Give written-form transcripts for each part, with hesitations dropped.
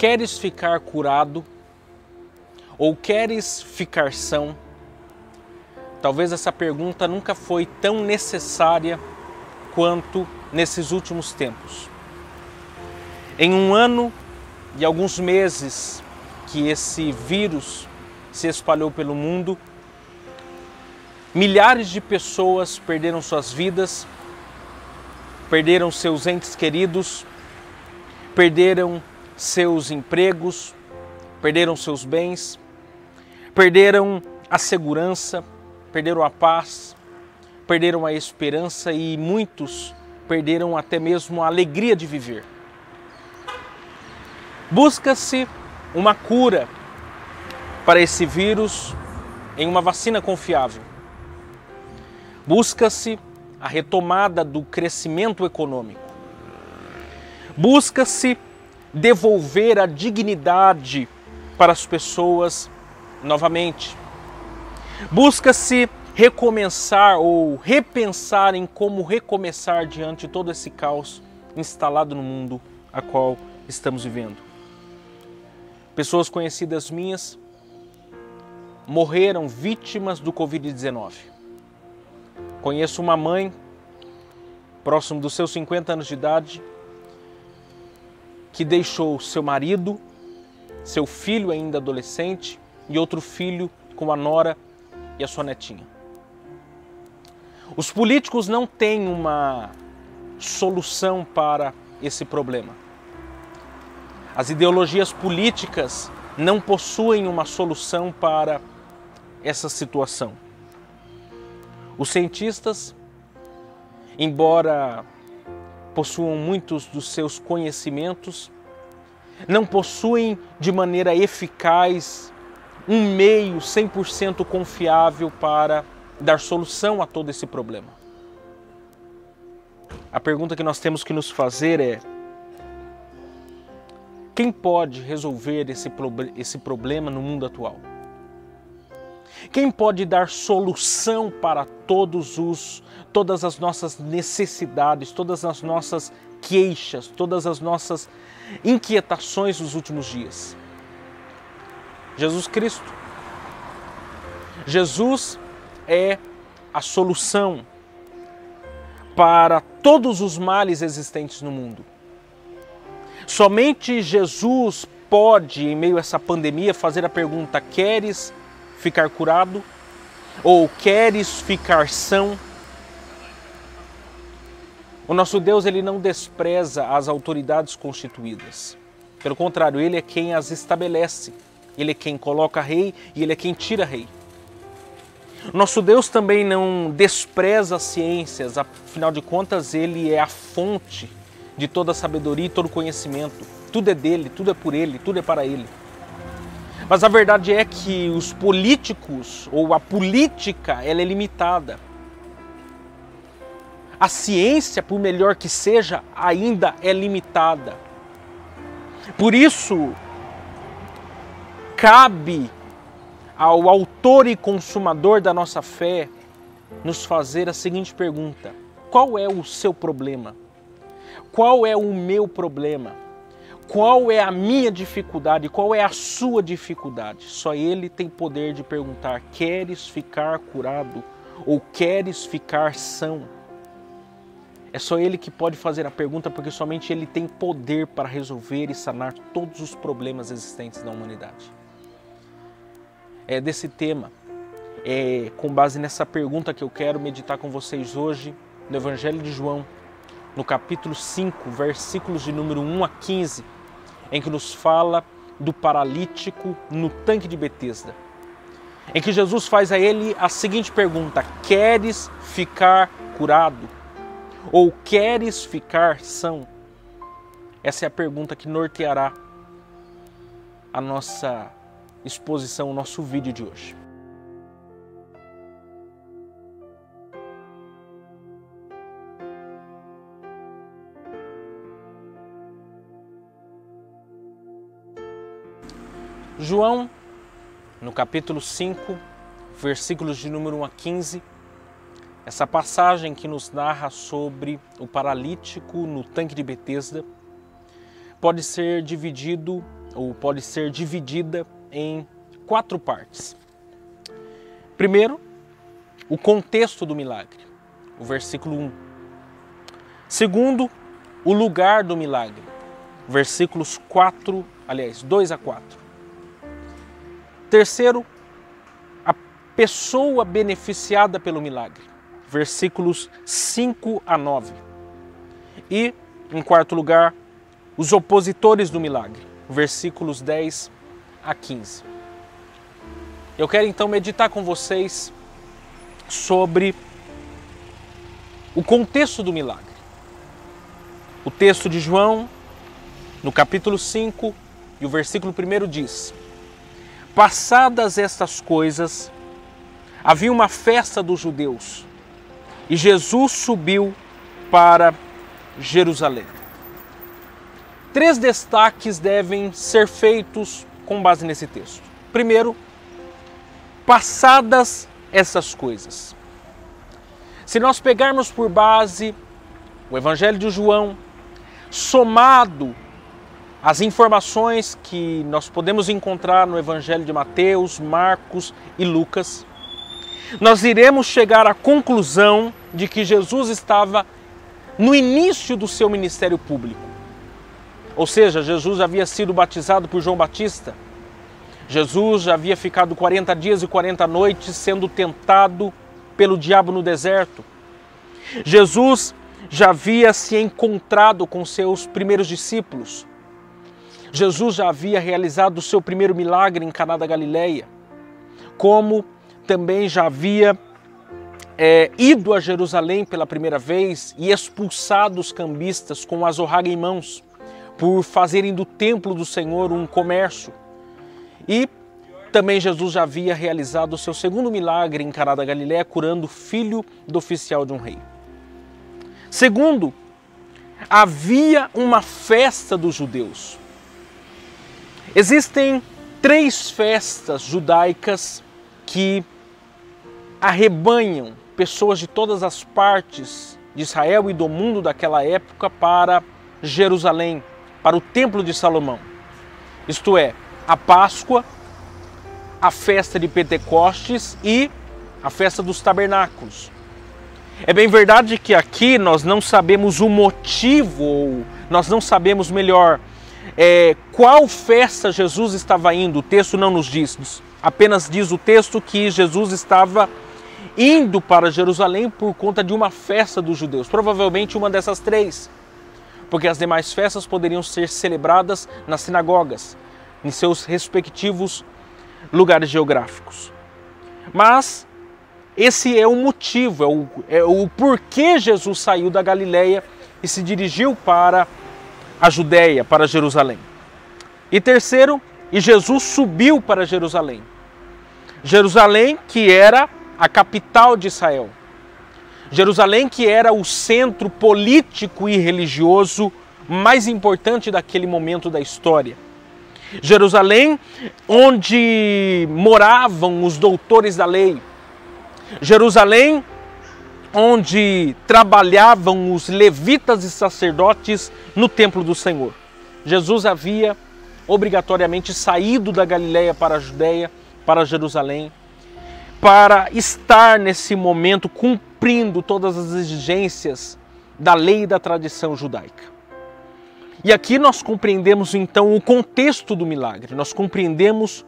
Queres ficar curado? Ou queres ficar são? Talvez essa pergunta nunca foi tão necessária quanto nesses últimos tempos. Em um ano e alguns meses que esse vírus se espalhou pelo mundo, milhares de pessoas perderam suas vidas, perderam seus entes queridos, perderam seus empregos, perderam seus bens, perderam a segurança, perderam a paz, perderam a esperança e muitos perderam até mesmo a alegria de viver. Busca-se uma cura para esse vírus em uma vacina confiável. Busca-se a retomada do crescimento econômico. Busca-se devolver a dignidade para as pessoas novamente. Busca-se recomeçar ou repensar em como recomeçar diante de todo esse caos instalado no mundo a qual estamos vivendo. Pessoas conhecidas minhas morreram vítimas do Covid-19. Conheço uma mãe, próximo dos seus 50 anos de idade, que deixou seu marido, seu filho ainda adolescente e outro filho com a nora e a sua netinha. Os políticos não têm uma solução para esse problema. As ideologias políticas não possuem uma solução para essa situação. Os cientistas, embora possuam muitos dos seus conhecimentos, não possuem de maneira eficaz um meio 100% confiável para dar solução a todo esse problema. A pergunta que nós temos que nos fazer é: quem pode resolver esse problema no mundo atual? Quem pode dar solução para todas as nossas necessidades, todas as nossas queixas, todas as nossas inquietações dos últimos dias? Jesus Cristo. Jesus é a solução para todos os males existentes no mundo. Somente Jesus pode, em meio a essa pandemia, fazer a pergunta: queres ficar curado? Ou queres ficar são? O nosso Deus, ele não despreza as autoridades constituídas. Pelo contrário, ele é quem as estabelece. Ele é quem coloca rei e ele é quem tira rei. Nosso Deus também não despreza as ciências, afinal de contas, ele é a fonte de toda a sabedoria e todo o conhecimento. Tudo é dele, tudo é por ele, tudo é para ele. Mas a verdade é que os políticos, ou a política, ela é limitada. A ciência, por melhor que seja, ainda é limitada. Por isso, cabe ao autor e consumador da nossa fé nos fazer a seguinte pergunta: qual é o seu problema? Qual é o meu problema? Qual é a minha dificuldade? Qual é a sua dificuldade? Só Ele tem poder de perguntar: queres ficar curado? Ou queres ficar são? É só Ele que pode fazer a pergunta, porque somente Ele tem poder para resolver e sanar todos os problemas existentes na humanidade. É desse tema, com base nessa pergunta que eu quero meditar com vocês hoje, no Evangelho de João, no capítulo 5, versículos de número 1 a 15, em que nos fala do paralítico no tanque de Betesda, em que Jesus faz a ele a seguinte pergunta: queres ficar curado? Ou queres ficar são? Essa é a pergunta que norteará a nossa exposição, o nosso vídeo de hoje. João, no capítulo 5, versículos de número 1 a 15, essa passagem que nos narra sobre o paralítico no tanque de Betesda, pode ser dividido ou pode ser dividida em 4 partes. Primeiro, o contexto do milagre, o versículo 1. Segundo, o lugar do milagre, versículos 2 a 4. Terceiro, a pessoa beneficiada pelo milagre, versículos 5 a 9. E, em quarto lugar, os opositores do milagre, versículos 10 a 15. Eu quero então meditar com vocês sobre o contexto do milagre. O texto de João, no capítulo 5, e o versículo 1 diz: passadas estas coisas, havia uma festa dos judeus, e Jesus subiu para Jerusalém. 3 destaques devem ser feitos com base nesse texto. Primeiro, passadas essas coisas. Se nós pegarmos por base o Evangelho de João, somado às informações que nós podemos encontrar no Evangelho de Mateus, Marcos e Lucas, nós iremos chegar à conclusão de que Jesus estava no início do seu ministério público. Ou seja, Jesus havia sido batizado por João Batista. Jesus já havia ficado 40 dias e 40 noites sendo tentado pelo diabo no deserto. Jesus já havia se encontrado com seus primeiros discípulos. Jesus já havia realizado o seu primeiro milagre em Caná da Galileia, como também já havia ido a Jerusalém pela primeira vez e expulsado os cambistas com o azorraga em mãos, por fazerem do templo do Senhor um comércio. E também Jesus já havia realizado o seu segundo milagre em Caná da Galileia, curando o filho do oficial de um rei. Segundo, havia uma festa dos judeus. Existem 3 festas judaicas que arrebanham pessoas de todas as partes de Israel e do mundo daquela época para Jerusalém, para o Templo de Salomão. Isto é, a Páscoa, a festa de Pentecostes e a festa dos tabernáculos. É bem verdade que aqui nós não sabemos o motivo, ou nós não sabemos melhor qual festa Jesus estava indo. O texto não nos diz, apenas diz o texto que Jesus estava indo para Jerusalém por conta de uma festa dos judeus, provavelmente uma dessas 3, porque as demais festas poderiam ser celebradas nas sinagogas, em seus respectivos lugares geográficos. Mas esse é o motivo, é o porquê Jesus saiu da Galileia e se dirigiu para a Judéia, para Jerusalém. E terceiro, e Jesus subiu para Jerusalém. Jerusalém, que era a capital de Israel. Jerusalém, que era o centro político e religioso mais importante daquele momento da história. Jerusalém, onde moravam os doutores da lei. Jerusalém, onde trabalhavam os levitas e sacerdotes no templo do Senhor. Jesus havia obrigatoriamente saído da Galileia para a Judéia, para Jerusalém, para estar nesse momento cumprindo todas as exigências da lei e da tradição judaica. E aqui nós compreendemos então o contexto do milagre, nós compreendemos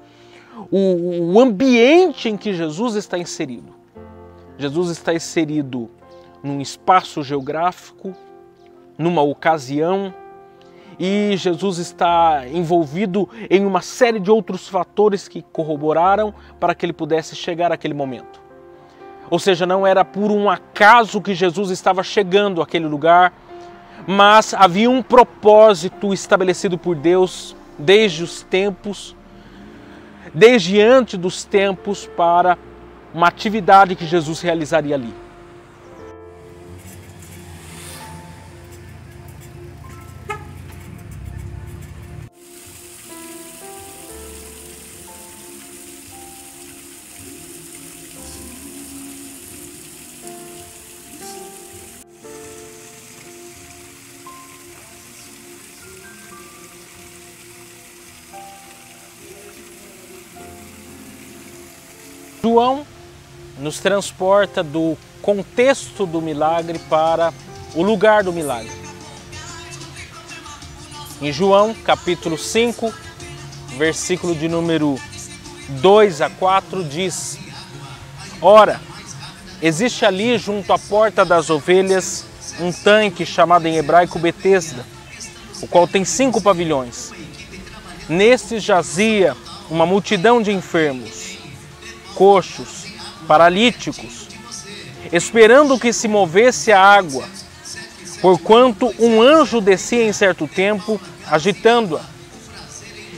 o ambiente em que Jesus está inserido. Jesus está inserido num espaço geográfico, numa ocasião, e Jesus está envolvido em uma série de outros fatores que corroboraram para que ele pudesse chegar àquele momento. Ou seja, não era por um acaso que Jesus estava chegando àquele lugar, mas havia um propósito estabelecido por Deus desde os tempos, desde antes dos tempos, para uma atividade que Jesus realizaria ali. João nos transporta do contexto do milagre para o lugar do milagre. Em João, capítulo 5, versículo de número 2 a 4, diz: Ora, existe ali junto à porta das ovelhas um tanque chamado em hebraico Betesda, o qual tem 5 pavilhões. Nestes jazia uma multidão de enfermos, coxos, paralíticos, esperando que se movesse a água, porquanto um anjo descia em certo tempo, agitando-a.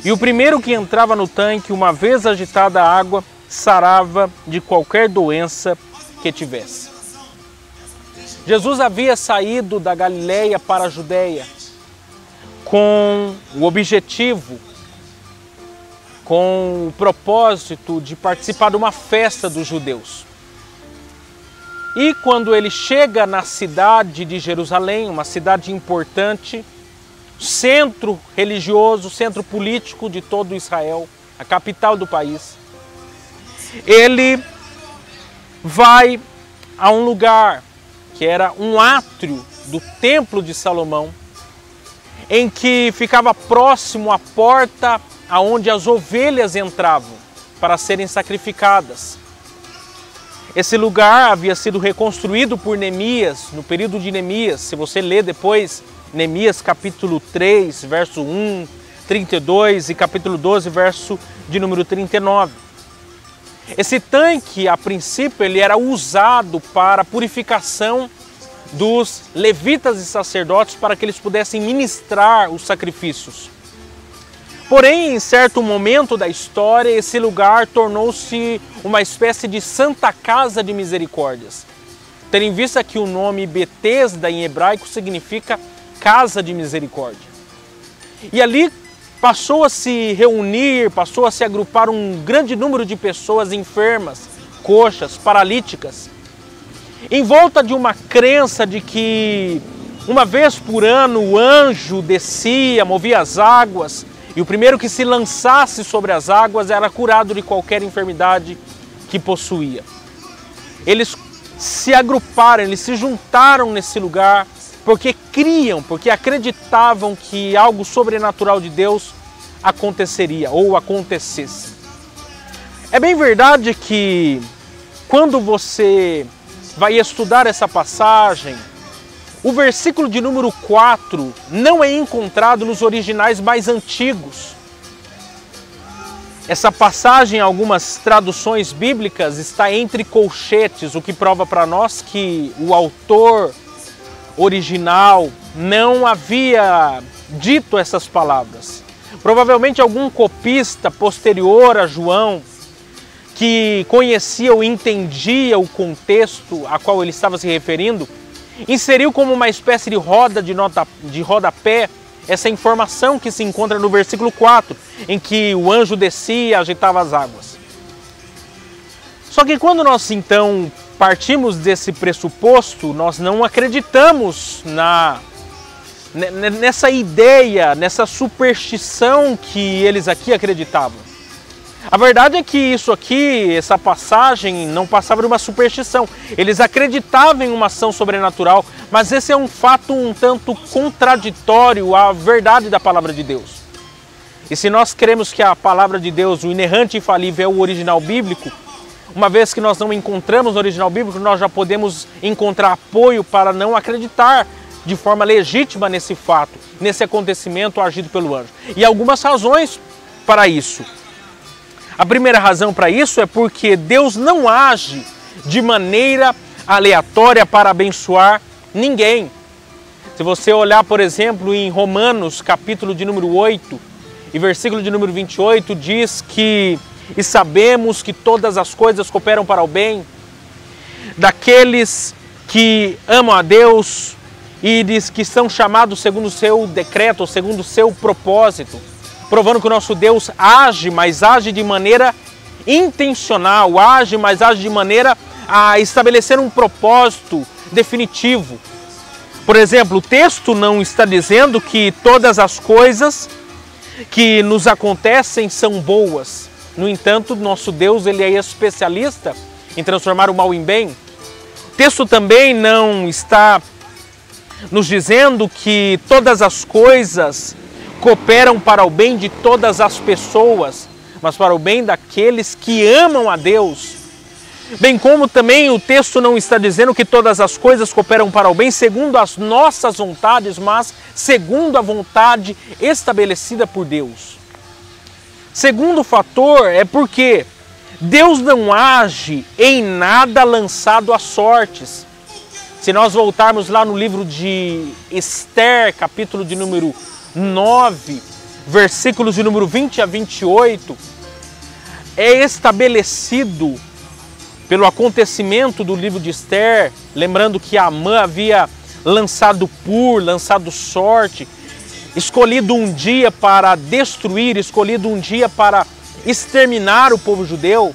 E o primeiro que entrava no tanque, uma vez agitada a água, sarava de qualquer doença que tivesse. Jesus havia saído da Galileia para a Judéia com o objetivo, com o propósito de participar de uma festa dos judeus. E quando ele chega na cidade de Jerusalém, uma cidade importante, centro religioso, centro político de todo Israel, a capital do país, ele vai a um lugar que era um átrio do Templo de Salomão, em que ficava próximo à porta aonde as ovelhas entravam para serem sacrificadas. Esse lugar havia sido reconstruído por Neemias, no período de Neemias. Se você ler depois, Neemias capítulo 3, verso 1, 32 e capítulo 12, verso de número 39. Esse tanque, a princípio, ele era usado para a purificação dos levitas e sacerdotes para que eles pudessem ministrar os sacrifícios. Porém, em certo momento da história, esse lugar tornou-se uma espécie de Santa Casa de Misericórdias. Tendo em vista que o nome Betesda em hebraico significa Casa de Misericórdia. E ali passou a se reunir, passou a se agrupar um grande número de pessoas enfermas, coxas, paralíticas, em volta de uma crença de que uma vez por ano o anjo descia, movia as águas, e o primeiro que se lançasse sobre as águas era curado de qualquer enfermidade que possuía. Eles se agruparam, eles se juntaram nesse lugar porque criam, porque acreditavam que algo sobrenatural de Deus aconteceria ou acontecesse. É bem verdade que quando você vai estudar essa passagem, o versículo de número 4 não é encontrado nos originais mais antigos. Essa passagem, em algumas traduções bíblicas, está entre colchetes, o que prova para nós que o autor original não havia dito essas palavras. Provavelmente algum copista posterior a João, que conhecia ou entendia o contexto a qual ele estava se referindo, inseriu como uma espécie de roda de rodapé essa informação que se encontra no versículo 4, em que o anjo descia e agitava as águas. Só que quando nós então partimos desse pressuposto, nós não acreditamos nessa ideia, nessa superstição que eles aqui acreditavam. A verdade é que isso aqui, essa passagem, não passava de uma superstição. Eles acreditavam em uma ação sobrenatural, mas esse é um fato um tanto contraditório à verdade da palavra de Deus. E se nós cremos que a palavra de Deus, o inerrante e infalível, é o original bíblico, uma vez que nós não encontramos no original bíblico, nós já podemos encontrar apoio para não acreditar de forma legítima nesse fato, nesse acontecimento agido pelo anjo. E algumas razões para isso. A primeira razão para isso é porque Deus não age de maneira aleatória para abençoar ninguém. Se você olhar, por exemplo, em Romanos, capítulo de número 8 e versículo de número 28, diz que e sabemos que todas as coisas cooperam para o bem daqueles que amam a Deus e diz que são chamados segundo o seu decreto, ou segundo o seu propósito, provando que o nosso Deus age, mas age de maneira intencional, age, mas age de maneira a estabelecer um propósito definitivo. Por exemplo, o texto não está dizendo que todas as coisas que nos acontecem são boas. No entanto, nosso Deus, ele é especialista em transformar o mal em bem. O texto também não está nos dizendo que todas as coisas cooperam para o bem de todas as pessoas, mas para o bem daqueles que amam a Deus. Bem como também o texto não está dizendo que todas as coisas cooperam para o bem segundo as nossas vontades, mas segundo a vontade estabelecida por Deus. Segundo fator é porque Deus não age em nada lançado às sortes. Se nós voltarmos lá no livro de Esther, capítulo de número 9, versículos de número 20 a 28, é estabelecido pelo acontecimento do livro de Esther, lembrando que Amã havia lançado sorte, escolhido um dia para destruir, escolhido um dia para exterminar o povo judeu.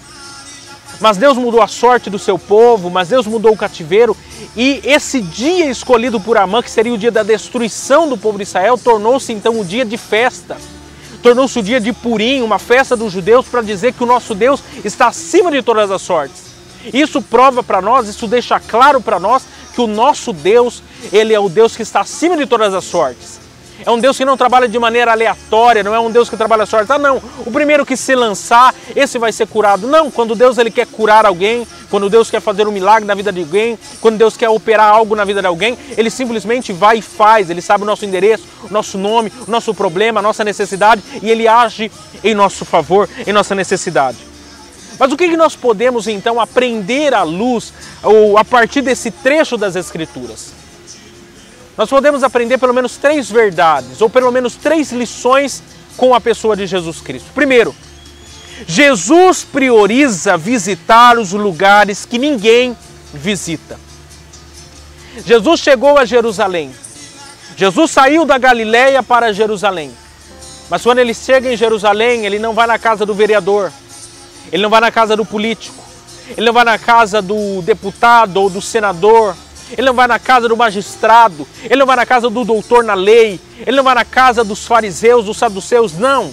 Mas Deus mudou a sorte do seu povo, mas Deus mudou o cativeiro, e esse dia escolhido por Amã, que seria o dia da destruição do povo de Israel, tornou-se então um dia de festa. Tornou-se o dia de Purim, uma festa dos judeus, para dizer que o nosso Deus está acima de todas as sortes. Isso prova para nós, isso deixa claro para nós que o nosso Deus, ele é o Deus que está acima de todas as sortes. É um Deus que não trabalha de maneira aleatória, não é um Deus que trabalha sorte. Ah, não, o primeiro que se lançar, esse vai ser curado. Não, quando Deus ele quer curar alguém, quando Deus quer fazer um milagre na vida de alguém, quando Deus quer operar algo na vida de alguém, Ele simplesmente vai e faz. Ele sabe o nosso endereço, o nosso nome, o nosso problema, a nossa necessidade, e Ele age em nosso favor, em nossa necessidade. Mas o que nós podemos então aprender à luz, ou a partir desse trecho das Escrituras? Nós podemos aprender pelo menos 3 verdades, ou pelo menos 3 lições com a pessoa de Jesus Cristo. Primeiro, Jesus prioriza visitar os lugares que ninguém visita. Jesus chegou a Jerusalém. Jesus saiu da Galileia para Jerusalém. Mas quando ele chega em Jerusalém, ele não vai na casa do vereador, ele não vai na casa do político, ele não vai na casa do deputado ou do senador, ele não vai na casa do magistrado, ele não vai na casa do doutor na lei, ele não vai na casa dos fariseus, dos saduceus, não.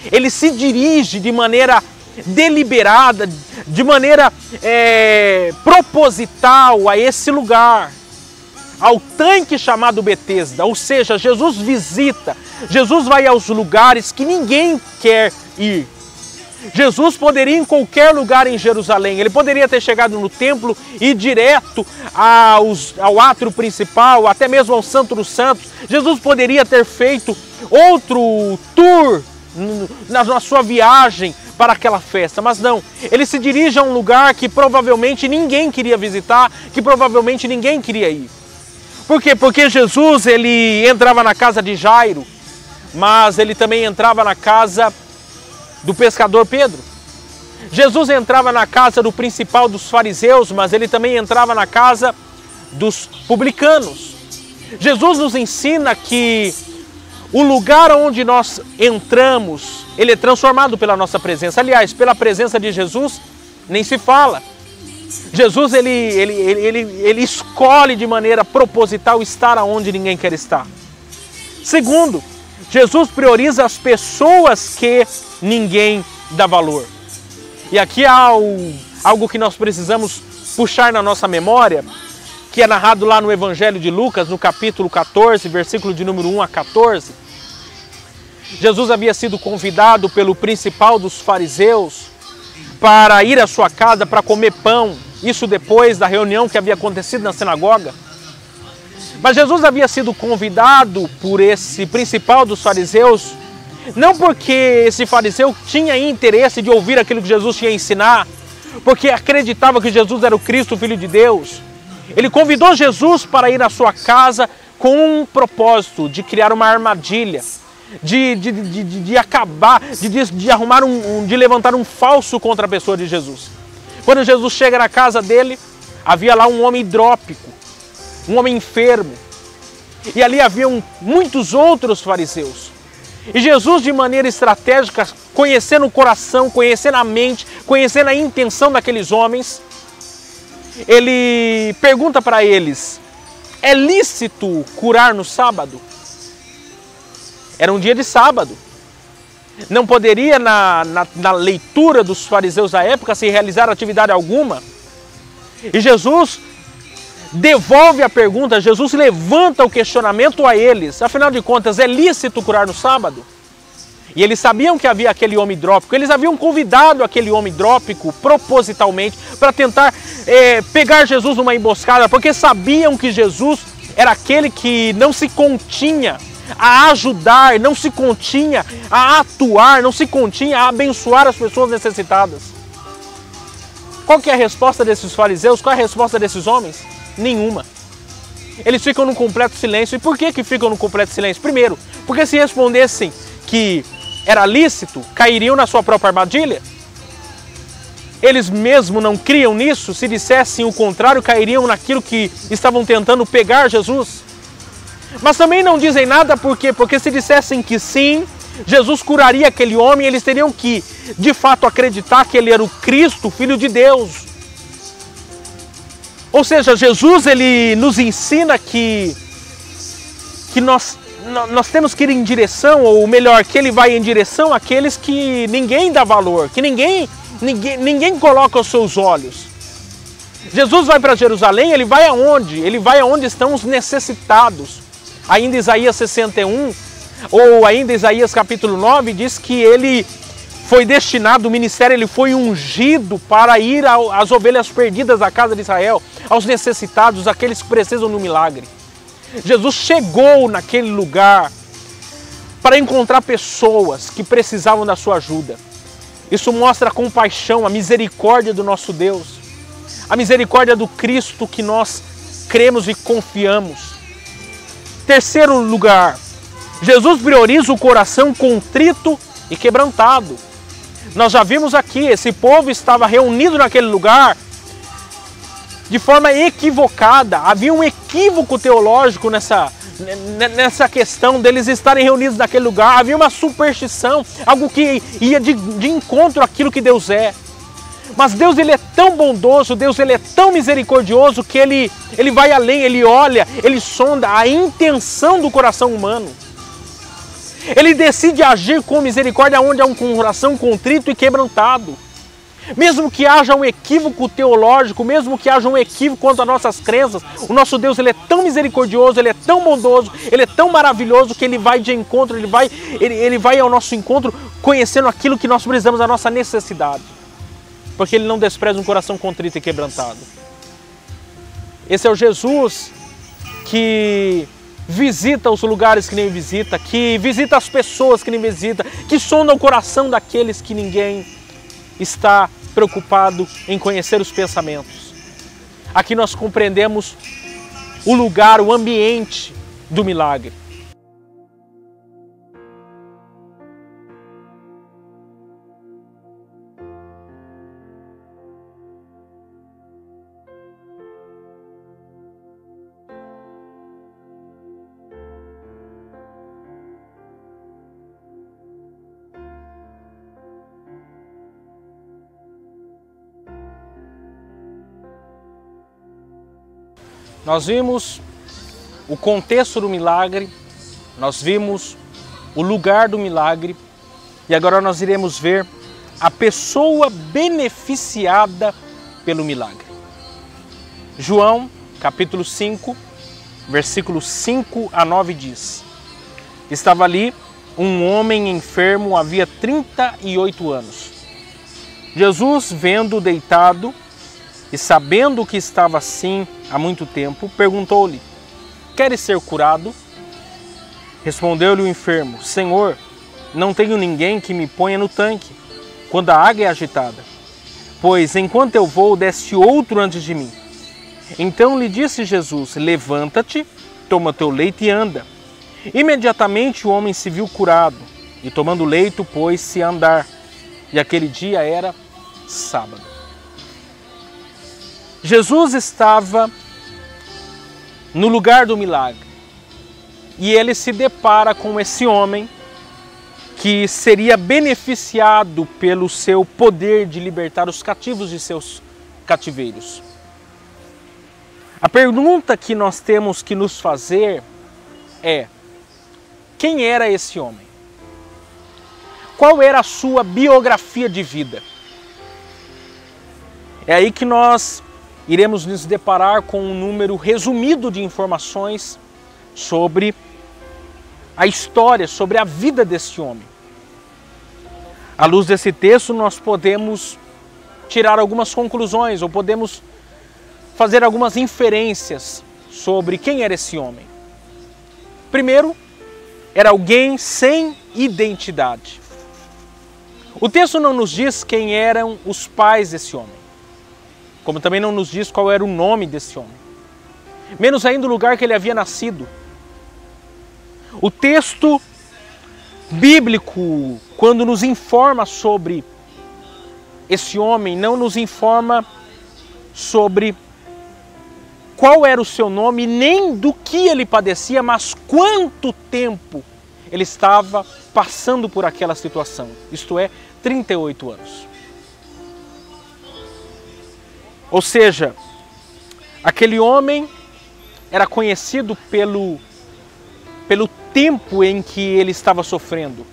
Ele se dirige de maneira deliberada, de maneira proposital a esse lugar, ao tanque chamado Betesda. Ou seja, Jesus visita, Jesus vai aos lugares que ninguém quer ir. Jesus poderia ir em qualquer lugar em Jerusalém, ele poderia ter chegado no templo e ir direto ao átrio principal, até mesmo ao Santo dos Santos. Jesus poderia ter feito outro tour na sua viagem para aquela festa, mas não. Ele se dirige a um lugar que provavelmente ninguém queria visitar, que provavelmente ninguém queria ir. Por quê? Porque Jesus ele entrava na casa de Jairo, mas ele também entrava na casa do pescador Pedro. Jesus entrava na casa do principal dos fariseus, mas ele também entrava na casa dos publicanos. Jesus nos ensina que o lugar onde nós entramos, ele é transformado pela nossa presença. Aliás, pela presença de Jesus, nem se fala. Jesus, ele escolhe de maneira proposital estar onde ninguém quer estar. Segundo, Jesus prioriza as pessoas que ninguém dá valor. E aqui há algo que nós precisamos puxar na nossa memória, que é narrado lá no Evangelho de Lucas, no capítulo 14, versículo de número 1 a 14. Jesus havia sido convidado pelo principal dos fariseus para ir à sua casa para comer pão, isso depois da reunião que havia acontecido na sinagoga. Mas Jesus havia sido convidado por esse principal dos fariseus, não porque esse fariseu tinha interesse de ouvir aquilo que Jesus tinha a ensinar, porque acreditava que Jesus era o Cristo, o Filho de Deus. Ele convidou Jesus para ir à sua casa com um propósito de criar uma armadilha, de acabar, de arrumar de levantar um falso contra a pessoa de Jesus. Quando Jesus chega na casa dele, havia lá um homem hidrópico, um homem enfermo, e ali haviam muitos outros fariseus. E Jesus, de maneira estratégica, conhecendo o coração, conhecendo a mente, conhecendo a intenção daqueles homens, ele pergunta para eles: é lícito curar no sábado? Era um dia de sábado. Não poderia, na leitura dos fariseus da época, se realizar atividade alguma. E Jesus devolve a pergunta, Jesus levanta o questionamento a eles. Afinal de contas, é lícito curar no sábado? E eles sabiam que havia aquele homem hidrópico, eles haviam convidado aquele homem hidrópico propositalmente para tentar pegar Jesus numa emboscada, porque sabiam que Jesus era aquele que não se continha a ajudar, não se continha a atuar, não se continha a abençoar as pessoas necessitadas. Qual que é a resposta desses fariseus? Qual é a resposta desses homens? Nenhuma. Eles ficam num completo silêncio. E por que ficam num completo silêncio? Primeiro, porque se respondessem que era lícito, cairiam na sua própria armadilha. Eles mesmo não criam nisso. Se dissessem o contrário, cairiam naquilo que estavam tentando pegar Jesus. Mas também não dizem nada por quê? Porque se dissessem que sim, Jesus curaria aquele homem, eles teriam que, de fato, acreditar que ele era o Cristo, Filho de Deus. Ou seja, Jesus ele nos ensina que nós temos que ir em direção, ou melhor, que ele vai em direção àqueles que ninguém dá valor, que ninguém coloca os seus olhos. Jesus vai para Jerusalém, ele vai aonde? Ele vai aonde estão os necessitados. Ainda Isaías 61, ou ainda Isaías capítulo 9, diz que ele foi destinado, o ministério, ele foi ungido para ir às ovelhas perdidas da casa de Israel, aos necessitados, aqueles que precisam de um milagre. Jesus chegou naquele lugar para encontrar pessoas que precisavam da sua ajuda. Isso mostra a compaixão, a misericórdia do nosso Deus, a misericórdia do Cristo que nós cremos e confiamos. Terceiro lugar, Jesus prioriza o coração contrito e quebrantado. Nós já vimos aqui, esse povo estava reunido naquele lugar de forma equivocada. Havia um equívoco teológico nessa questão deles estarem reunidos naquele lugar. Havia uma superstição, algo que ia de encontro àquilo que Deus é. Mas Deus ele é tão bondoso, Deus ele é tão misericordioso que ele vai além, ele olha, ele sonda a intenção do coração humano. Ele decide agir com misericórdia onde há um coração contrito e quebrantado. Mesmo que haja um equívoco teológico, mesmo que haja um equívoco quanto às nossas crenças, o nosso Deus ele é tão misericordioso, ele é tão bondoso, ele é tão maravilhoso que ele vai de encontro, ele vai ao nosso encontro conhecendo aquilo que nós precisamos, a nossa necessidade. Porque ele não despreza um coração contrito e quebrantado. Esse é o Jesus que visita os lugares que nem visita, que visita as pessoas que nem visita, que sonda o coração daqueles que ninguém está preocupado em conhecer os pensamentos. Aqui nós compreendemos o lugar, o ambiente do milagre. Nós vimos o contexto do milagre, nós vimos o lugar do milagre e agora nós iremos ver a pessoa beneficiada pelo milagre. João, capítulo 5, versículos 5 a 9 diz: Estava ali um homem enfermo havia 38 anos. Jesus, vendo-o deitado e sabendo que estava assim há muito tempo, perguntou-lhe: Queres ser curado? Respondeu-lhe o enfermo: Senhor, não tenho ninguém que me ponha no tanque quando a água é agitada, pois enquanto eu vou, desce outro antes de mim. Então lhe disse Jesus: Levanta-te, toma teu leito e anda. Imediatamente o homem se viu curado e, tomando o leito, pôs-se a andar. E aquele dia era sábado. Jesus estava no lugar do milagre e ele se depara com esse homem que seria beneficiado pelo seu poder de libertar os cativos de seus cativeiros. A pergunta que nós temos que nos fazer é: quem era esse homem? qual era a sua biografia de vida. É aí que nós iremos nos deparar com um número resumido de informações sobre a história, sobre a vida desse homem. À luz desse texto, nós podemos tirar algumas conclusões ou podemos fazer algumas inferências sobre quem era esse homem. Primeiro, era alguém sem identidade. O texto não nos diz quem eram os pais desse homem, como também não nos diz qual era o nome desse homem, menos ainda o lugar que ele havia nascido. O texto bíblico, quando nos informa sobre esse homem, não nos informa sobre qual era o seu nome, nem do que ele padecia, mas quanto tempo ele estava passando por aquela situação, isto é, 38 anos. Ou seja, aquele homem era conhecido pelo tempo em que ele estava sofrendo.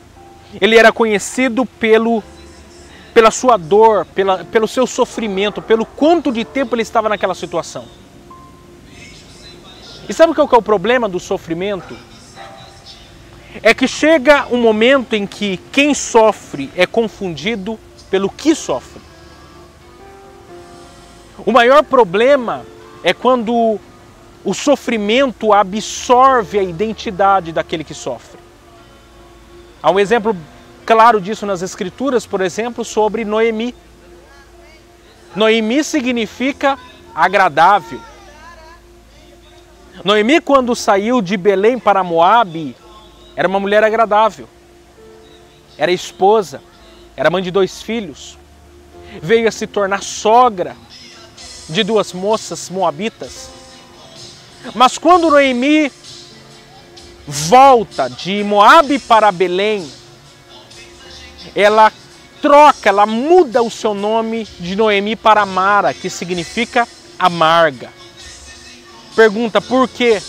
Ele era conhecido pela sua dor, pelo seu sofrimento, pelo quanto de tempo ele estava naquela situação. E sabe qual que é o problema do sofrimento? É que chega um momento em que quem sofre é confundido pelo que sofre. O maior problema é quando o sofrimento absorve a identidade daquele que sofre. Há um exemplo claro disso nas Escrituras, por exemplo, sobre Noemi. Noemi significa agradável. Noemi, quando saiu de Belém para Moabe, era uma mulher agradável. Era esposa, era mãe de 2 filhos. Veio a se tornar sogra de 2 moças moabitas. Mas quando Noemi volta de Moabe para Belém, ela troca, ela muda o seu nome de Noemi para Mara, que significa amarga. Pergunta por quê?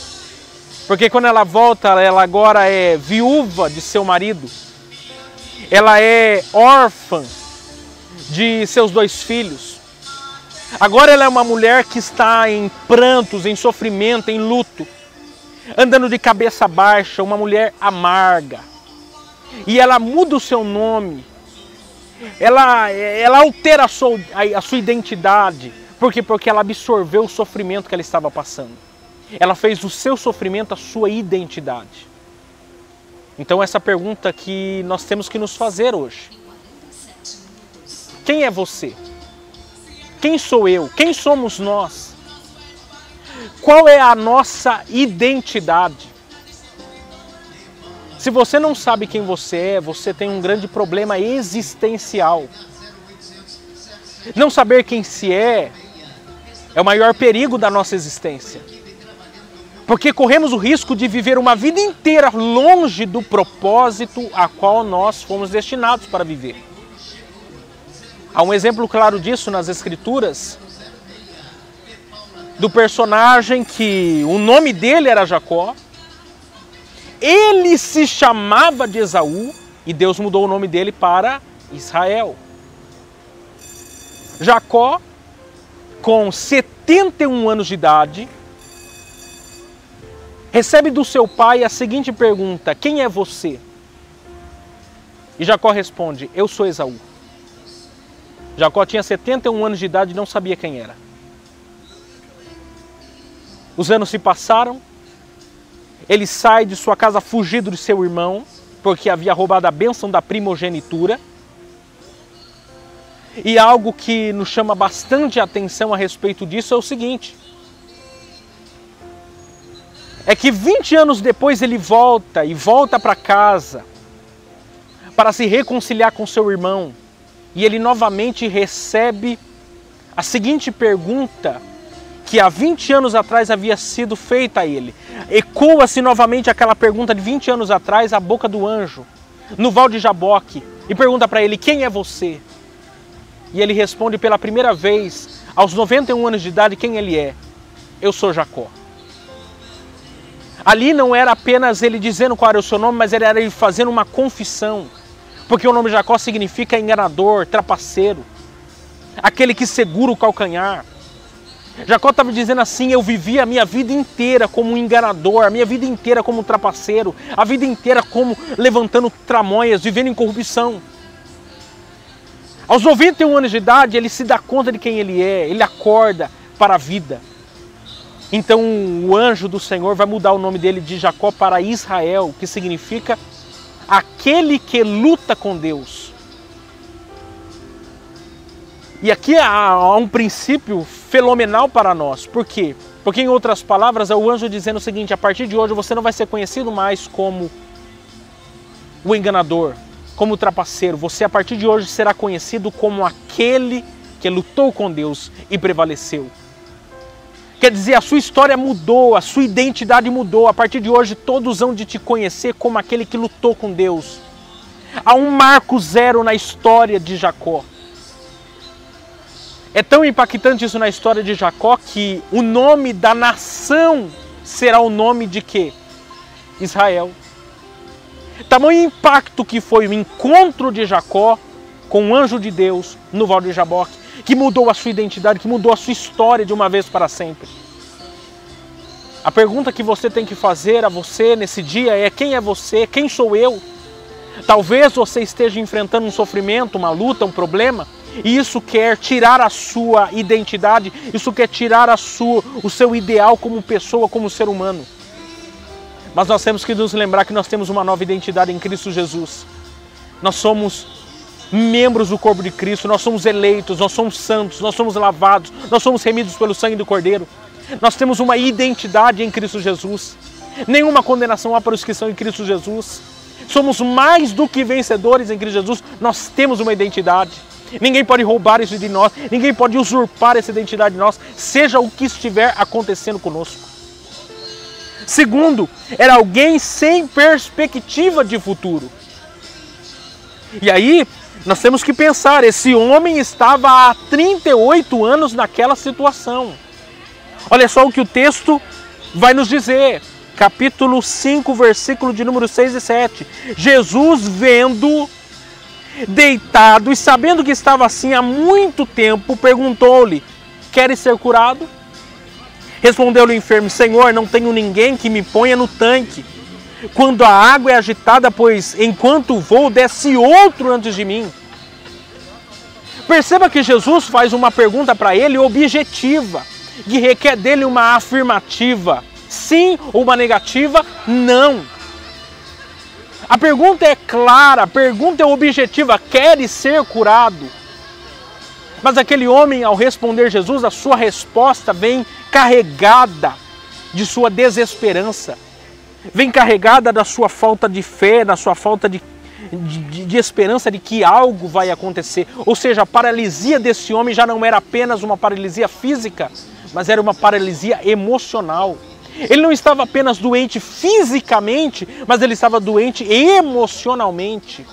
Porque quando ela volta, ela agora é viúva de seu marido. Ela é órfã de seus 2 filhos. Agora ela é uma mulher que está em prantos, em sofrimento, em luto. Andando de cabeça baixa, uma mulher amarga. E ela muda o seu nome. Ela altera a sua identidade. Por quê? Porque ela absorveu o sofrimento que ela estava passando. Ela fez do seu sofrimento a sua identidade. Então essa pergunta que nós temos que nos fazer hoje. Quem é você? Quem sou eu? Quem somos nós? Qual é a nossa identidade? Se você não sabe quem você é, você tem um grande problema existencial. Não saber quem se é o maior perigo da nossa existência. Porque corremos o risco de viver uma vida inteira longe do propósito a qual nós fomos destinados para viver. Há um exemplo claro disso nas Escrituras, do personagem que o nome dele era Jacó. Ele se chamava de Esaú e Deus mudou o nome dele para Israel. Jacó, com 71 anos de idade, recebe do seu pai a seguinte pergunta: quem é você? E Jacó responde: eu sou Esaú. Jacó tinha 71 anos de idade e não sabia quem era. Os anos se passaram, ele sai de sua casa fugido de seu irmão, porque havia roubado a bênção da primogenitura. E algo que nos chama bastante atenção a respeito disso é o seguinte: é que 20 anos depois ele volta para casa para se reconciliar com seu irmão. E ele novamente recebe a seguinte pergunta que há 20 anos atrás havia sido feita a ele. Ecoa-se novamente aquela pergunta de 20 anos atrás à boca do anjo, no Val de Jaboque, e pergunta para ele: quem é você? E ele responde pela primeira vez, aos 91 anos de idade, quem ele é: eu sou Jacó. Ali não era apenas ele dizendo qual era o seu nome, mas era ele fazendo uma confissão. Porque o nome Jacó significa enganador, trapaceiro, aquele que segura o calcanhar. Jacó estava dizendo assim: eu vivi a minha vida inteira como um enganador, a minha vida inteira como um trapaceiro, a vida inteira como levantando tramóias, vivendo em corrupção. Aos 91 anos de idade, ele se dá conta de quem ele é, ele acorda para a vida. Então o anjo do Senhor vai mudar o nome dele de Jacó para Israel, que significa aquele que luta com Deus. E aqui há um princípio fenomenal para nós. Por quê? Porque, em outras palavras, é o anjo dizendo o seguinte: a partir de hoje você não vai ser conhecido mais como o enganador, como o trapaceiro. Você, a partir de hoje, será conhecido como aquele que lutou com Deus e prevaleceu. Quer dizer, a sua história mudou, a sua identidade mudou. A partir de hoje, todos hão de te conhecer como aquele que lutou com Deus. Há um marco zero na história de Jacó. É tão impactante isso na história de Jacó que o nome da nação será o nome de quê? Israel. Tamanho impacto que foi o encontro de Jacó com o anjo de Deus no Val de Jaboque, que mudou a sua identidade, que mudou a sua história de uma vez para sempre. A pergunta que você tem que fazer a você nesse dia é: quem é você? Quem sou eu? Talvez você esteja enfrentando um sofrimento, uma luta, um problema, e isso quer tirar a sua identidade, isso quer tirar o seu ideal como pessoa, como ser humano. Mas nós temos que nos lembrar que nós temos uma nova identidade em Cristo Jesus. Nós somos membros do corpo de Cristo, nós somos eleitos, nós somos santos, nós somos lavados, nós somos remidos pelo sangue do Cordeiro. Nós temos uma identidade em Cristo Jesus. Nenhuma condenação há para os que são em Cristo Jesus. Somos mais do que vencedores em Cristo Jesus. Nós temos uma identidade. Ninguém pode roubar isso de nós, ninguém pode usurpar essa identidade de nós, seja o que estiver acontecendo conosco. Segundo, era alguém sem perspectiva de futuro. E aí, nós temos que pensar, esse homem estava há 38 anos naquela situação. Olha só o que o texto vai nos dizer. Capítulo 5, versículo de número 6 e 7. Jesus, vendo deitado e sabendo que estava assim há muito tempo, perguntou-lhe: queres ser curado? Respondeu-lhe o enfermo: Senhor, não tenho ninguém que me ponha no tanque quando a água é agitada, pois enquanto vou desce outro antes de mim. Perceba que Jesus faz uma pergunta para ele objetiva, que requer dele uma afirmativa, sim, ou uma negativa, não. A pergunta é clara, a pergunta é objetiva: queres ser curado? Mas aquele homem, ao responder Jesus, a sua resposta vem carregada de sua desesperança, vem carregada da sua falta de fé, da sua falta de esperança de que algo vai acontecer. Ou seja, a paralisia desse homem já não era apenas uma paralisia física, mas era uma paralisia emocional. Ele não estava apenas doente fisicamente, mas ele estava doente emocionalmente.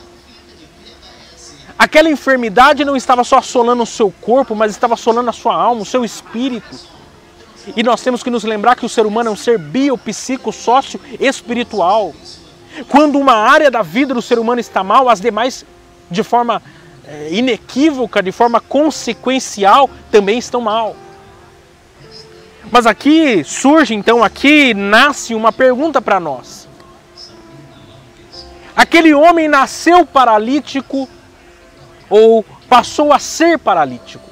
Aquela enfermidade não estava só assolando o seu corpo, mas estava assolando a sua alma, o seu espírito. E nós temos que nos lembrar que o ser humano é um ser biopsíquico, sócio espiritual. Quando uma área da vida do ser humano está mal, as demais, de forma inequívoca, de forma consequencial, também estão mal. Mas aqui surge, então, aqui nasce uma pergunta para nós. Aquele homem nasceu paralítico ou passou a ser paralítico?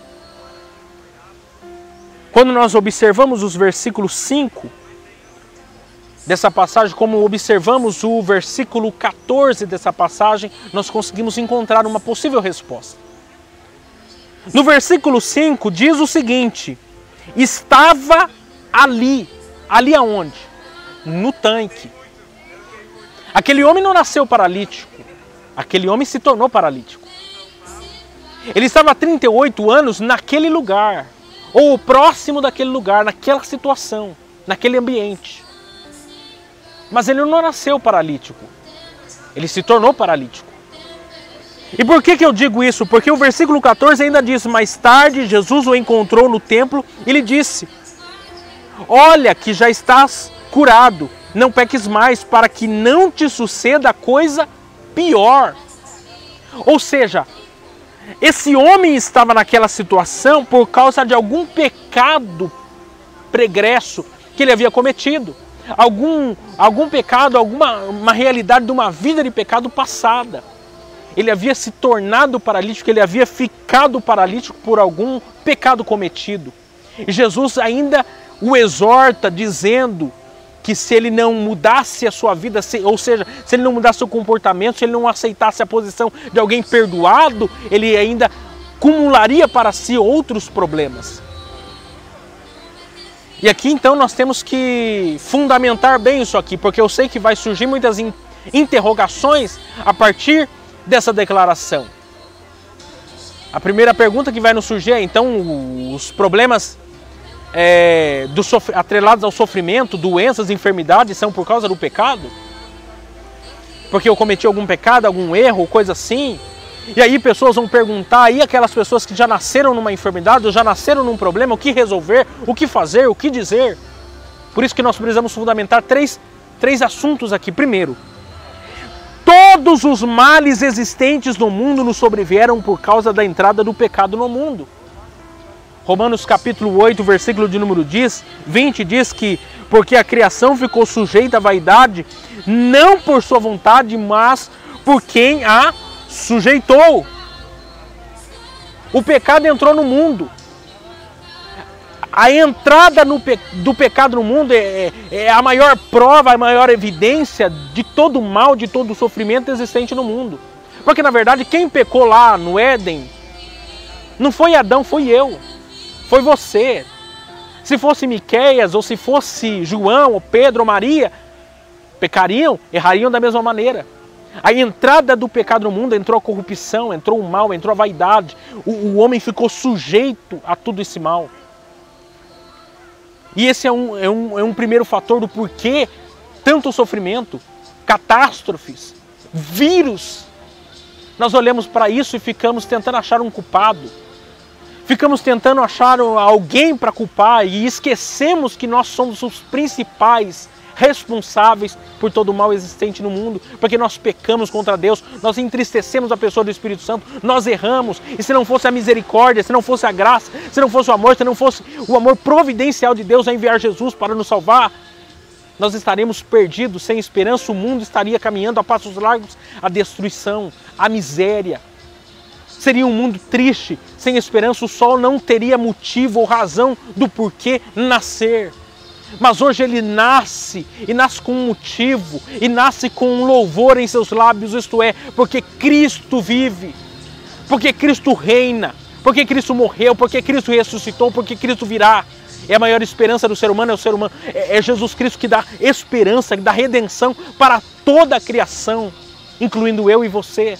Quando nós observamos os versículos 5 dessa passagem, como observamos o versículo 14 dessa passagem, nós conseguimos encontrar uma possível resposta. No versículo 5 diz o seguinte: estava ali. Ali aonde? No tanque. Aquele homem não nasceu paralítico. Aquele homem se tornou paralítico. Ele estava há 38 anos naquele lugar, ou próximo daquele lugar, naquela situação, naquele ambiente. Mas ele não nasceu paralítico. Ele se tornou paralítico. E por que eu digo isso? Porque o versículo 14 ainda diz: mais tarde Jesus o encontrou no templo e lhe disse: olha que já estás curado, não peques mais, para que não te suceda coisa pior. Ou seja, esse homem estava naquela situação por causa de algum pecado pregresso que ele havia cometido. Algum pecado, uma realidade de uma vida de pecado passada. Ele havia se tornado paralítico, ele havia ficado paralítico por algum pecado cometido. E Jesus ainda o exorta dizendo que se ele não mudasse a sua vida, ou seja, se ele não mudasse seu comportamento, se ele não aceitasse a posição de alguém perdoado, ele ainda acumularia para si outros problemas. E aqui então nós temos que fundamentar bem isso aqui, porque eu sei que vai surgir muitas interrogações a partir dessa declaração. A primeira pergunta que vai nos surgir é, então, os problemas atrelados ao sofrimento, doenças, enfermidades, são por causa do pecado? Porque eu cometi algum pecado, algum erro, coisa assim? E aí pessoas vão perguntar, aí aquelas pessoas que já nasceram numa enfermidade, ou já nasceram num problema, o que resolver, o que fazer, o que dizer? Por isso que nós precisamos fundamentar três assuntos aqui. Primeiro, todos os males existentes no mundo nos sobrevieram por causa da entrada do pecado no mundo. Romanos capítulo 8, versículo de número 20 diz que porque a criação ficou sujeita à vaidade, não por sua vontade, mas por quem a sujeitou. O pecado entrou no mundo. A entrada do pecado no mundo é a maior prova, a maior evidência de todo o mal, de todo o sofrimento existente no mundo. Porque na verdade quem pecou lá no Éden não foi Adão, foi eu. Foi você. Se fosse Miqueias, ou se fosse João, ou Pedro, ou Maria, pecariam, errariam da mesma maneira. A entrada do pecado no mundo, entrou a corrupção, entrou o mal, entrou a vaidade. O homem ficou sujeito a tudo esse mal. E esse é um primeiro fator do porquê tanto sofrimento, catástrofes, vírus. Nós olhamos para isso e ficamos tentando achar um culpado. Ficamos tentando achar alguém para culpar e esquecemos que nós somos os principais responsáveis por todo o mal existente no mundo, porque nós pecamos contra Deus, nós entristecemos a pessoa do Espírito Santo, nós erramos, e se não fosse a misericórdia, se não fosse a graça, se não fosse o amor, se não fosse o amor providencial de Deus a enviar Jesus para nos salvar, nós estaremos perdidos, sem esperança, o mundo estaria caminhando a passos largos à destruição, à miséria. Seria um mundo triste, sem esperança, o sol não teria motivo ou razão do porquê nascer. Mas hoje ele nasce, e nasce com um motivo, e nasce com um louvor em seus lábios, isto é, porque Cristo vive, porque Cristo reina, porque Cristo morreu, porque Cristo ressuscitou, porque Cristo virá. É a maior esperança do ser humano, é Jesus Cristo que dá esperança, que dá redenção para toda a criação, incluindo eu e você.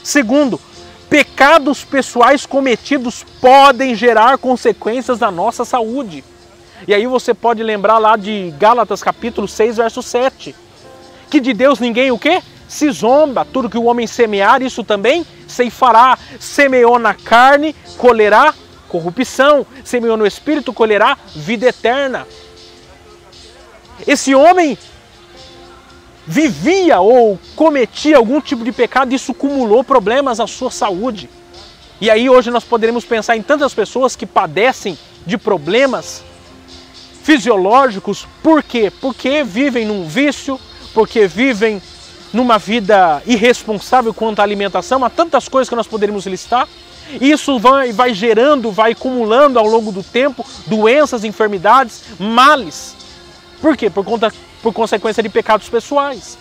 Segundo, pecados pessoais cometidos podem gerar consequências na nossa saúde. E aí você pode lembrar lá de Gálatas capítulo 6, verso 7. Que de Deus ninguém o quê? Se zomba. Tudo que o homem semear, isso também ceifará. Semeou na carne, colherá corrupção. Semeou no espírito, colherá vida eterna. Esse homem vivia ou cometia algum tipo de pecado e isso acumulou problemas à sua saúde. E aí hoje nós poderemos pensar em tantas pessoas que padecem de problemas fisiológicos. Por quê? Porque vivem num vício, porque vivem numa vida irresponsável quanto à alimentação. Há tantas coisas que nós poderíamos listar. Isso vai gerando, vai acumulando ao longo do tempo doenças, enfermidades, males. Por quê? Por consequência de pecados pessoais.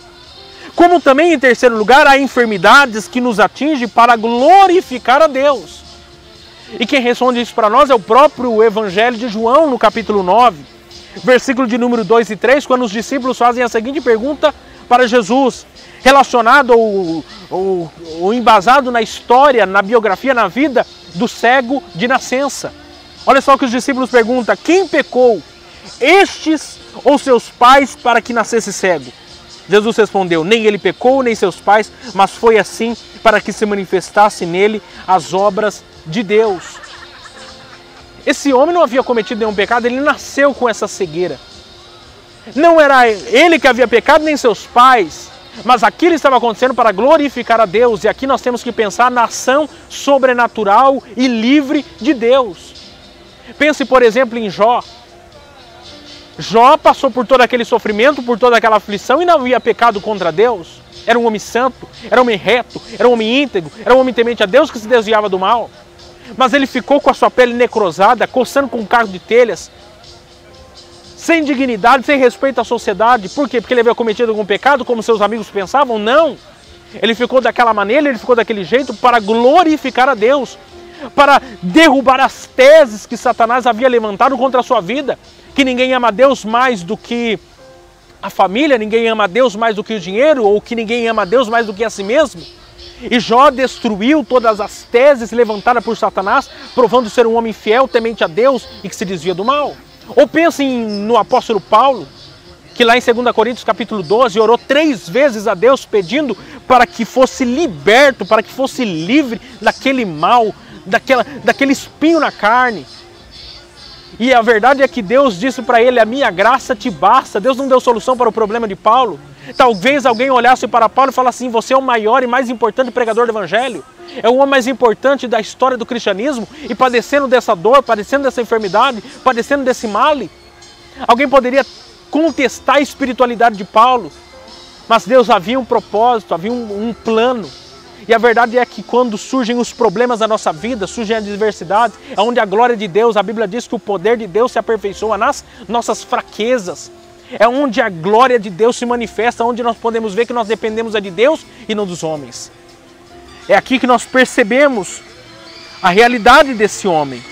Como também, em terceiro lugar, há enfermidades que nos atingem para glorificar a Deus. E quem responde isso para nós é o próprio Evangelho de João, no capítulo 9, versículo de número 2 e 3, quando os discípulos fazem a seguinte pergunta para Jesus, relacionado ou embasado na história, na biografia, na vida do cego de nascença. Olha só o que os discípulos perguntam: quem pecou, estes ou seus pais, para que nascesse cego? Jesus respondeu: nem ele pecou, nem seus pais, mas foi assim para que se manifestasse nele as obras de Deus. Esse homem não havia cometido nenhum pecado, ele nasceu com essa cegueira. Não era ele que havia pecado, nem seus pais. Mas aquilo estava acontecendo para glorificar a Deus. E aqui nós temos que pensar na ação sobrenatural e livre de Deus. Pense, por exemplo, em Jó. Jó passou por todo aquele sofrimento, por toda aquela aflição e não havia pecado contra Deus. Era um homem santo, era um homem reto, era um homem íntegro, era um homem temente a Deus que se desviava do mal. Mas ele ficou com a sua pele necrosada, coçando com um carro de telhas, sem dignidade, sem respeito à sociedade. Por quê? Porque ele havia cometido algum pecado, como seus amigos pensavam? Não. Ele ficou daquela maneira, ele ficou daquele jeito para glorificar a Deus, para derrubar as teses que Satanás havia levantado contra a sua vida, que ninguém ama a Deus mais do que a família, ninguém ama a Deus mais do que o dinheiro, ou que ninguém ama a Deus mais do que a si mesmo. E Jó destruiu todas as teses levantadas por Satanás, provando ser um homem fiel, temente a Deus e que se desvia do mal. Ou pensem no apóstolo Paulo, que lá em 2 Coríntios capítulo 12 orou 3 vezes a Deus pedindo para que fosse liberto, para que fosse livre daquele mal, daquele espinho na carne. E a verdade é que Deus disse para ele: a minha graça te basta. Deus não deu solução para o problema de Paulo. Talvez alguém olhasse para Paulo e falasse assim: você é o maior e mais importante pregador do evangelho, é o homem mais importante da história do cristianismo, e padecendo dessa dor, padecendo dessa enfermidade, padecendo desse mal. Alguém poderia contestar a espiritualidade de Paulo, mas Deus havia um propósito, havia um plano. E a verdade é que quando surgem os problemas da nossa vida, surgem as adversidades, é onde a glória de Deus, a Bíblia diz que o poder de Deus se aperfeiçoa nas nossas fraquezas. É onde a glória de Deus se manifesta, onde nós podemos ver que nós dependemos de Deus e não dos homens. É aqui que nós percebemos a realidade desse homem.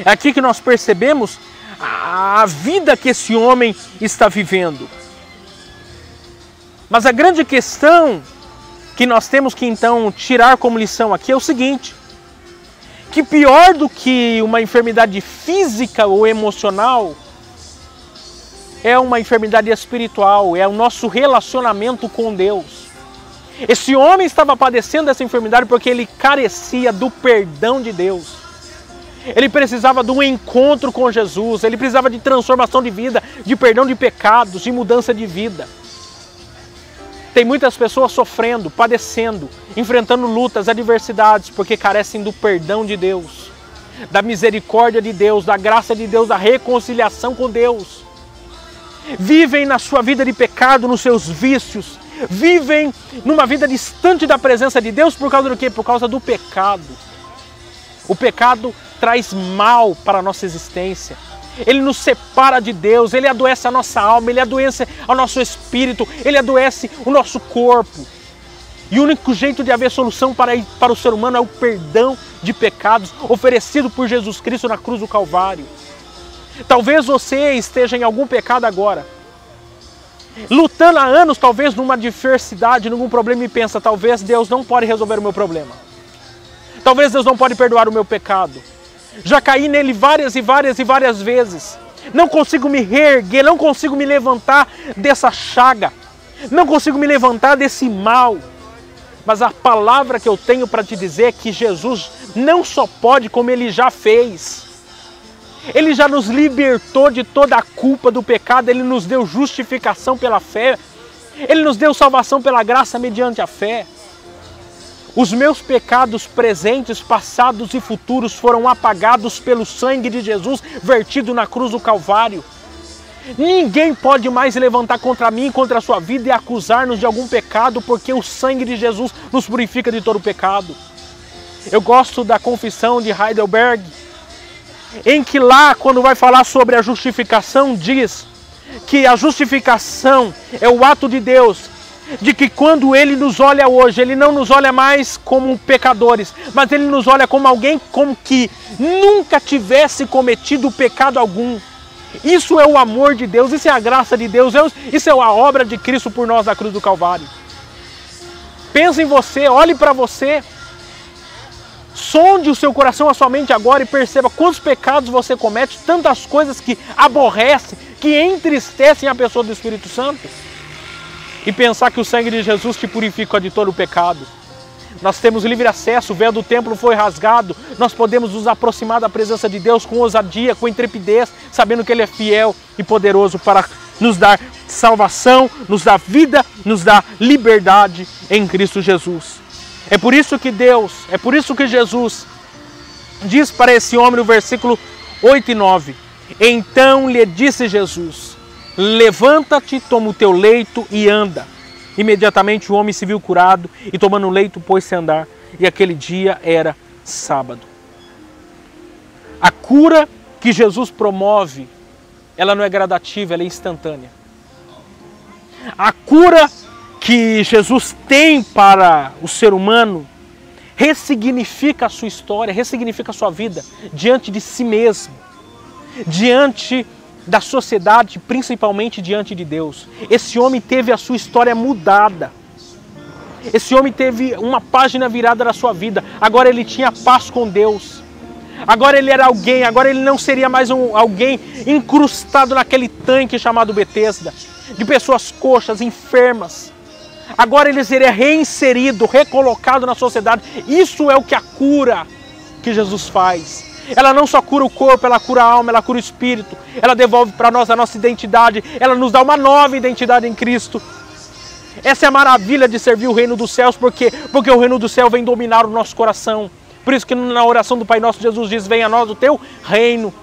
É aqui que nós percebemos a vida que esse homem está vivendo. Mas a grande questão que nós temos que então tirar como lição aqui é o seguinte: que pior do que uma enfermidade física ou emocional é uma enfermidade espiritual, é o nosso relacionamento com Deus. Esse homem estava padecendo dessa enfermidade porque ele carecia do perdão de Deus. Ele precisava de um encontro com Jesus, ele precisava de transformação de vida, de perdão de pecados, de mudança de vida. Tem muitas pessoas sofrendo, padecendo, enfrentando lutas, adversidades, porque carecem do perdão de Deus, da misericórdia de Deus, da graça de Deus, da reconciliação com Deus. Vivem na sua vida de pecado, nos seus vícios, vivem numa vida distante da presença de Deus por causa do quê? Por causa do pecado. O pecado traz mal para a nossa existência. Ele nos separa de Deus, ele adoece a nossa alma, ele adoece o nosso espírito, ele adoece o nosso corpo. E o único jeito de haver solução para o ser humano é o perdão de pecados oferecido por Jesus Cristo na cruz do Calvário. Talvez você esteja em algum pecado agora, lutando há anos, talvez numa adversidade, num problema, e pensa: talvez Deus não pode resolver o meu problema. Talvez Deus não pode perdoar o meu pecado. Já caí nele várias e várias e várias vezes. Não consigo me reerguer, não consigo me levantar dessa chaga. Não consigo me levantar desse mal. Mas a palavra que eu tenho para te dizer é que Jesus não só pode, como Ele já fez. Ele já nos libertou de toda a culpa do pecado, Ele nos deu justificação pela fé, Ele nos deu salvação pela graça mediante a fé. Os meus pecados presentes, passados e futuros foram apagados pelo sangue de Jesus vertido na cruz do Calvário. Ninguém pode mais levantar contra mim, contra a sua vida e acusar-nos de algum pecado, porque o sangue de Jesus nos purifica de todo pecado. Eu gosto da confissão de Heidelberg, em que lá, quando vai falar sobre a justificação, diz que a justificação é o ato de Deus, de que quando Ele nos olha hoje, Ele não nos olha mais como pecadores, mas Ele nos olha como alguém como que nunca tivesse cometido pecado algum. Isso é o amor de Deus, isso é a graça de Deus, isso é a obra de Cristo por nós na cruz do Calvário. Pense em você, olhe para você, sonde o seu coração, a sua mente agora e perceba quantos pecados você comete, tantas coisas que aborrecem, que entristecem a pessoa do Espírito Santo. E pensar que o sangue de Jesus te purifica de todo o pecado. Nós temos livre acesso, o véu do templo foi rasgado, nós podemos nos aproximar da presença de Deus com ousadia, com intrepidez, sabendo que Ele é fiel e poderoso para nos dar salvação, nos dá vida, nos dá liberdade em Cristo Jesus. É por isso que Jesus diz para esse homem no versículo 8 e 9: então lhe disse Jesus, levanta-te, toma o teu leito e anda. Imediatamente o homem se viu curado e tomando o leito pôs-se a andar. E aquele dia era sábado. A cura que Jesus promove, ela não é gradativa, ela é instantânea. A cura que Jesus tem para o ser humano ressignifica a sua história, ressignifica a sua vida diante de si mesmo, diante da sociedade, principalmente diante de Deus. Esse homem teve a sua história mudada. Esse homem teve uma página virada na sua vida. Agora ele tinha paz com Deus. Agora ele era alguém, agora ele não seria mais alguém incrustado naquele tanque chamado Betesda, de pessoas coxas, enfermas. Agora ele seria reinserido, recolocado na sociedade. Isso é o que a cura que Jesus faz. Ela não só cura o corpo, ela cura a alma, ela cura o espírito. Ela devolve para nós a nossa identidade. Ela nos dá uma nova identidade em Cristo. Essa é a maravilha de servir o reino dos céus, porque o reino do céu vem dominar o nosso coração. Por isso que na oração do Pai Nosso, Jesus diz, venha a nós o teu reino.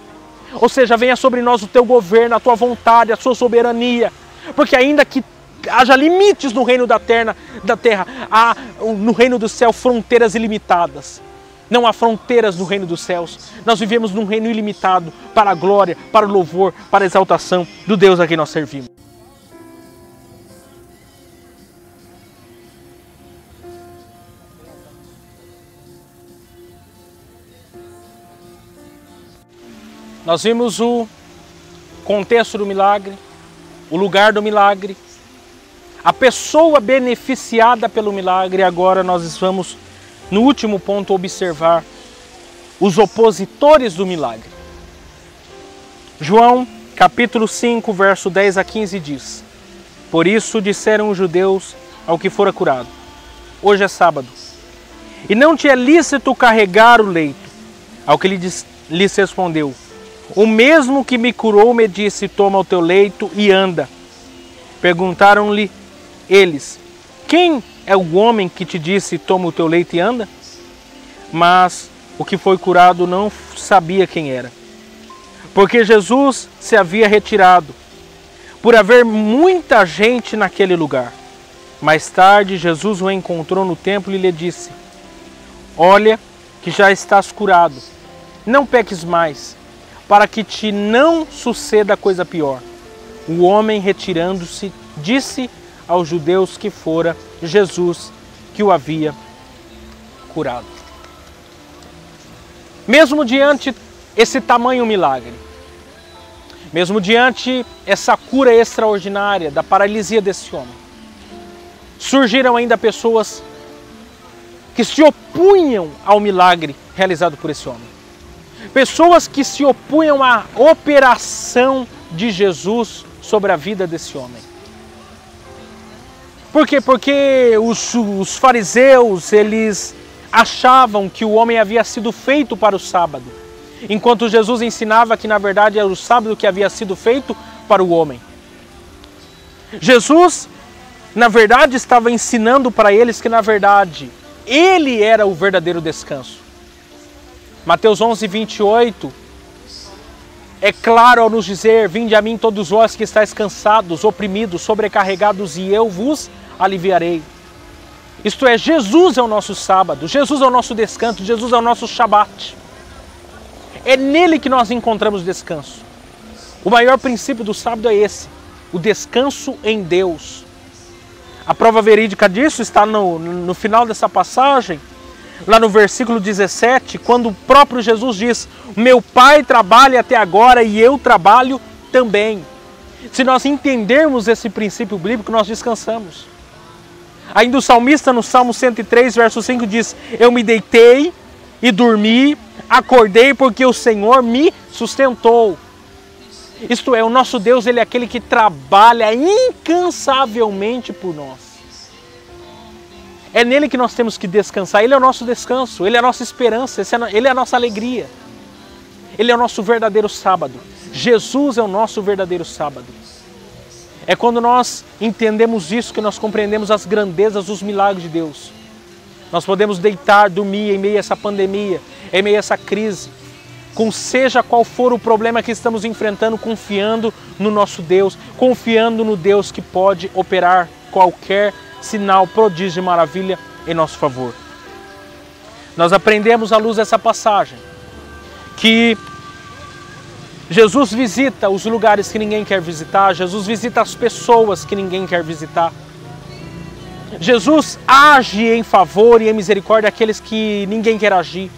Ou seja, venha sobre nós o teu governo, a tua vontade, a sua soberania. Porque ainda que haja limites no reino da terra, há no reino do céu fronteiras ilimitadas. Não há fronteiras no reino dos céus. Nós vivemos num reino ilimitado para a glória, para o louvor, para a exaltação do Deus a quem nós servimos. Nós vimos o contexto do milagre, o lugar do milagre, a pessoa beneficiada pelo milagre. Agora nós vamos, no último ponto, observar os opositores do milagre. João, capítulo 5, verso 10 a 15 diz: por isso disseram os judeus ao que fora curado: hoje é sábado, e não te é lícito carregar o leito. Ao que lhes respondeu: o mesmo que me curou me disse, toma o teu leito e anda. Perguntaram-lhe eles: quem é o homem que te disse, toma o teu leito e anda? Mas o que foi curado não sabia quem era, porque Jesus se havia retirado, por haver muita gente naquele lugar. Mais tarde, Jesus o encontrou no templo e lhe disse: olha que já estás curado, não peques mais, para que te não suceda coisa pior. O homem, retirando-se, disse aos judeus que fora Jesus que o havia curado. Mesmo diante esse tamanho milagre, mesmo diante essa cura extraordinária da paralisia desse homem, surgiram ainda pessoas que se opunham ao milagre realizado por esse homem. Pessoas que se opunham à operação de Jesus sobre a vida desse homem. Por quê? Porque os fariseus, eles achavam que o homem havia sido feito para o sábado, enquanto Jesus ensinava que na verdade era o sábado que havia sido feito para o homem. Jesus, na verdade, estava ensinando para eles que na verdade ele era o verdadeiro descanso. Mateus 11, 28, é claro ao nos dizer: vinde a mim todos vós que estáis cansados, oprimidos, sobrecarregados, e eu vos aliviarei. Isto é, Jesus é o nosso sábado, Jesus é o nosso descanso, Jesus é o nosso Shabat. É nele que nós encontramos descanso. O maior princípio do sábado é esse, o descanso em Deus. A prova verídica disso está no final dessa passagem, lá no versículo 17, quando o próprio Jesus diz: meu Pai trabalha até agora e eu trabalho também. Se nós entendermos esse princípio bíblico, nós descansamos. Ainda o salmista no Salmo 103, verso 5 diz: eu me deitei e dormi, acordei porque o Senhor me sustentou. Isto é, o nosso Deus, ele é aquele que trabalha incansavelmente por nós. É nele que nós temos que descansar. Ele é o nosso descanso, ele é a nossa esperança, ele é a nossa alegria. Ele é o nosso verdadeiro sábado. Jesus é o nosso verdadeiro sábado. É quando nós entendemos isso que nós compreendemos as grandezas dos milagres de Deus. Nós podemos deitar, dormir em meio a essa pandemia, em meio a essa crise, com seja qual for o problema que estamos enfrentando, confiando no nosso Deus, confiando no Deus que pode operar qualquer sinal, prodígio e maravilha em nosso favor. Nós aprendemos à luz dessa passagem que Jesus visita os lugares que ninguém quer visitar, Jesus visita as pessoas que ninguém quer visitar. Jesus age em favor e em misericórdia daqueles que ninguém quer agir.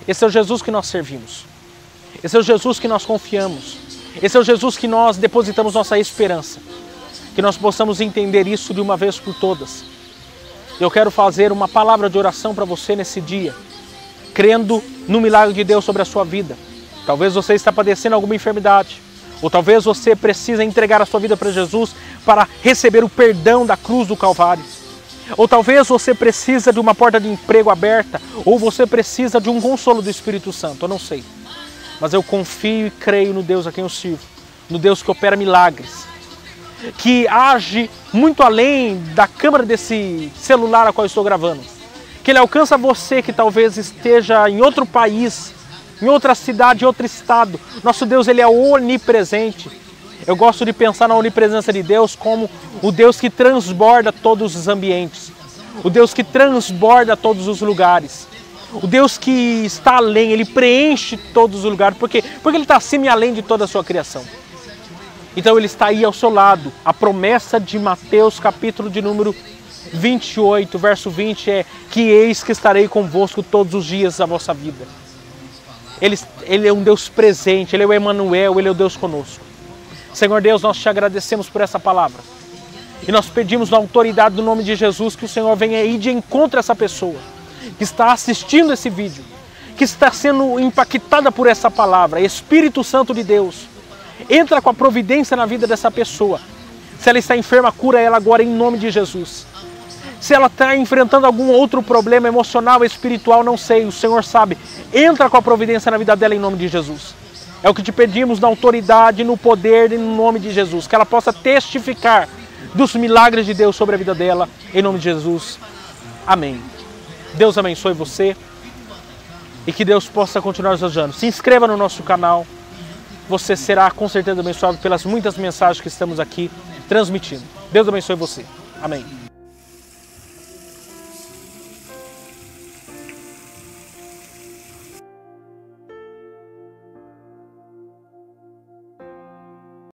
Esse é o Jesus que nós servimos. Esse é o Jesus que nós confiamos. Esse é o Jesus que nós depositamos nossa esperança. Que nós possamos entender isso de uma vez por todas. Eu quero fazer uma palavra de oração para você nesse dia, crendo no milagre de Deus sobre a sua vida. Talvez você está padecendo alguma enfermidade, ou talvez você precisa entregar a sua vida para Jesus para receber o perdão da cruz do Calvário. Ou talvez você precisa de uma porta de emprego aberta, ou você precisa de um consolo do Espírito Santo, eu não sei. Mas eu confio e creio no Deus a quem eu sirvo, no Deus que opera milagres, que age muito além da câmera desse celular a qual eu estou gravando. Que Ele alcança você que talvez esteja em outro país, em outra cidade, em outro estado. Nosso Deus, Ele é onipresente. Eu gosto de pensar na onipresença de Deus como o Deus que transborda todos os ambientes, o Deus que transborda todos os lugares, o Deus que está além, Ele preenche todos os lugares, porque Ele está acima e além de toda a sua criação. Então Ele está aí ao seu lado. A promessa de Mateus, capítulo de número 28, verso 20 é que eis que estarei convosco todos os dias da vossa vida. Ele é um Deus presente, Ele é o Emanuel, Ele é o Deus conosco. Senhor Deus, nós te agradecemos por essa palavra. E nós pedimos na autoridade do nome de Jesus que o Senhor venha aí de encontro a essa pessoa que está assistindo esse vídeo, que está sendo impactada por essa palavra. Espírito Santo de Deus, entra com a providência na vida dessa pessoa. Se ela está enferma, cura ela agora em nome de Jesus. Se ela está enfrentando algum outro problema emocional, espiritual, não sei, o Senhor sabe. Entra com a providência na vida dela em nome de Jesus. É o que te pedimos na autoridade, no poder e no nome de Jesus. Que ela possa testificar dos milagres de Deus sobre a vida dela, em nome de Jesus. Amém. Deus abençoe você e que Deus possa continuar nos ajudando. Se inscreva no nosso canal. Você será com certeza abençoado pelas muitas mensagens que estamos aqui transmitindo. Deus abençoe você. Amém.